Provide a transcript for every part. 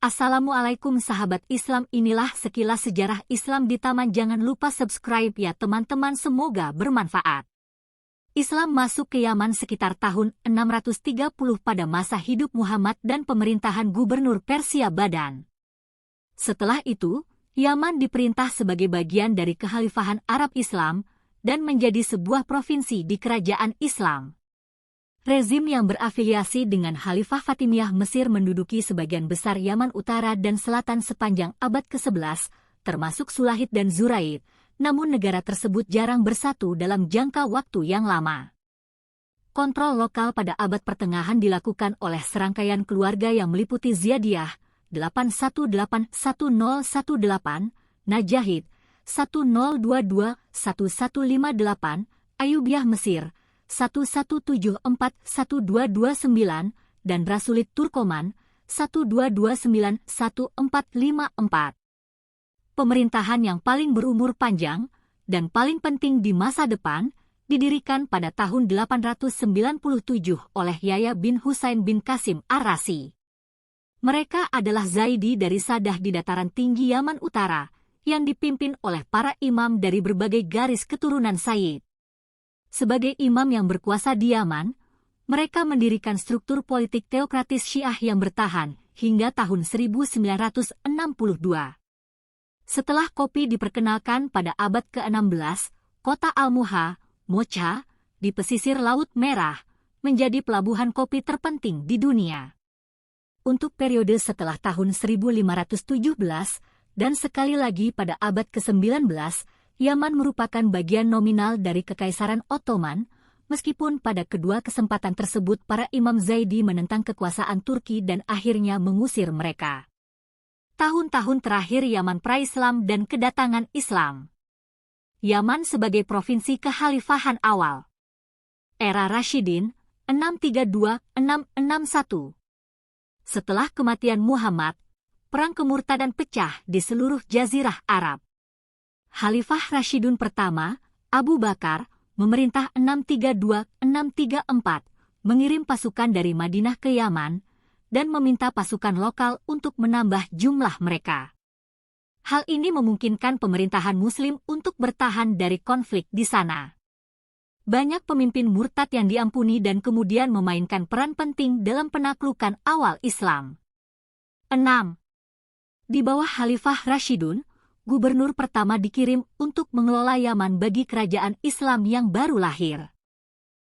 Assalamualaikum sahabat Islam, inilah sekilas sejarah Islam di Taman. Jangan lupa subscribe ya teman-teman, semoga bermanfaat. Islam masuk ke Yaman sekitar tahun 630 pada masa hidup Muhammad dan pemerintahan Gubernur Persia Badan. Setelah itu, Yaman diperintah sebagai bagian dari Kekhalifahan Arab Islam dan menjadi sebuah provinsi di Kerajaan Islam. Rezim yang berafiliasi dengan Khalifah Fatimiyah Mesir menduduki sebagian besar Yaman Utara dan Selatan sepanjang abad ke-11, termasuk Sulahid dan Zuraid, namun negara tersebut jarang bersatu dalam jangka waktu yang lama. Kontrol lokal pada abad pertengahan dilakukan oleh serangkaian keluarga yang meliputi Ziyadiyah 818-1018, Najahid 1022-1158, Ayyubiyah Mesir 1174-1229, dan Rasulid Turkoman 1229-1454. Pemerintahan yang paling berumur panjang dan paling penting di masa depan didirikan pada tahun 897 oleh Yahya bin Husain bin Qasim Ar-Razi. Mereka adalah Zaidi dari Sadah di dataran tinggi Yaman Utara yang dipimpin oleh para imam dari berbagai garis keturunan Sayyid. Sebagai imam yang berkuasa di Yaman, mereka mendirikan struktur politik teokratis Syiah yang bertahan hingga tahun 1962. Setelah kopi diperkenalkan pada abad ke-16, kota Al-Muha, Mocha, di pesisir Laut Merah, menjadi pelabuhan kopi terpenting di dunia. Untuk periode setelah tahun 1517, dan sekali lagi pada abad ke-19, Yaman merupakan bagian nominal dari Kekaisaran Ottoman, meskipun pada kedua kesempatan tersebut para imam Zaidi menentang kekuasaan Turki dan akhirnya mengusir mereka. Tahun-tahun terakhir Yaman pra-Islam dan kedatangan Islam. Yaman sebagai provinsi kekhalifahan awal. Era Rashidin, 632-661. Setelah kematian Muhammad, perang kemurtadan pecah di seluruh Jazirah Arab. Khalifah Rashidun pertama, Abu Bakar, memerintah 632-634, mengirim pasukan dari Madinah ke Yaman, dan meminta pasukan lokal untuk menambah jumlah mereka. Hal ini memungkinkan pemerintahan Muslim untuk bertahan dari konflik di sana. Banyak pemimpin murtad yang diampuni dan kemudian memainkan peran penting dalam penaklukan awal Islam. 6. Di bawah Khalifah Rashidun, gubernur pertama dikirim untuk mengelola Yaman bagi kerajaan Islam yang baru lahir.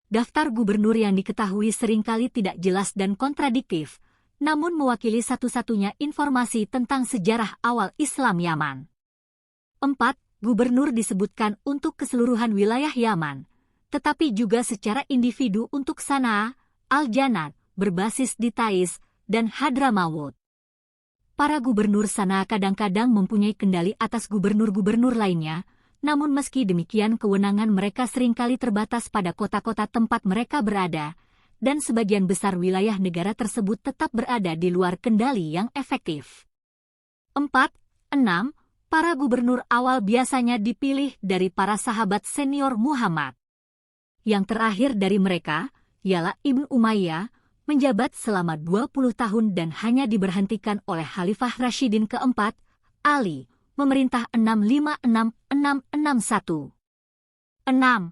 Daftar gubernur yang diketahui seringkali tidak jelas dan kontradiktif, namun mewakili satu-satunya informasi tentang sejarah awal Islam Yaman. 4. Gubernur disebutkan untuk keseluruhan wilayah Yaman, tetapi juga secara individu untuk Sanaa, Al-Janad, berbasis di Taiz, dan Hadramaut. Para gubernur Sanaa kadang-kadang mempunyai kendali atas gubernur-gubernur lainnya, namun meski demikian kewenangan mereka seringkali terbatas pada kota-kota tempat mereka berada, dan sebagian besar wilayah negara tersebut tetap berada di luar kendali yang efektif. 4. 6. Para gubernur awal biasanya dipilih dari para sahabat senior Muhammad. Yang terakhir dari mereka, ialah Ibn Umayyah, menjabat selama 20 tahun dan hanya diberhentikan oleh Khalifah Rashidin keempat, Ali, memerintah 656-661. 6.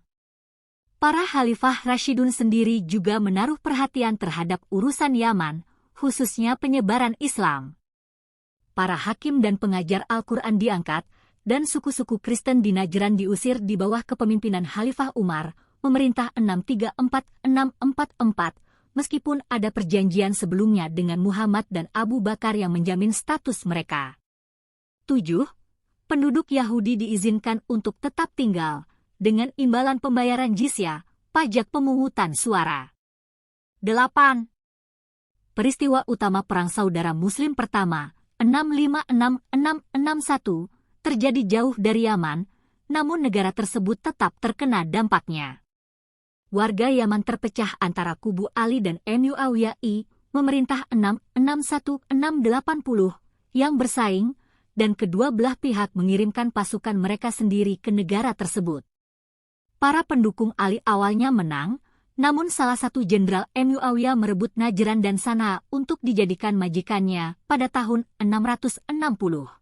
Para Khalifah Rashidun sendiri juga menaruh perhatian terhadap urusan Yaman, khususnya penyebaran Islam. Para hakim dan pengajar Al-Quran diangkat, dan suku-suku Kristen di Najran diusir di bawah kepemimpinan Khalifah Umar, memerintah 634-644, meskipun ada perjanjian sebelumnya dengan Muhammad dan Abu Bakar yang menjamin status mereka. 7. Penduduk Yahudi diizinkan untuk tetap tinggal, dengan imbalan pembayaran jizyah, pajak pemungutan suara. 8. Peristiwa utama Perang Saudara Muslim pertama, 656-661, terjadi jauh dari Yaman, namun negara tersebut tetap terkena dampaknya. Warga Yaman terpecah antara kubu Ali dan Muawiyah memerintah 661-680 yang bersaing, dan kedua belah pihak mengirimkan pasukan mereka sendiri ke negara tersebut. Para pendukung Ali awalnya menang, Namun salah satu jenderal Muawiyah merebut Najran dan Sanaa untuk dijadikan majikannya pada tahun 660.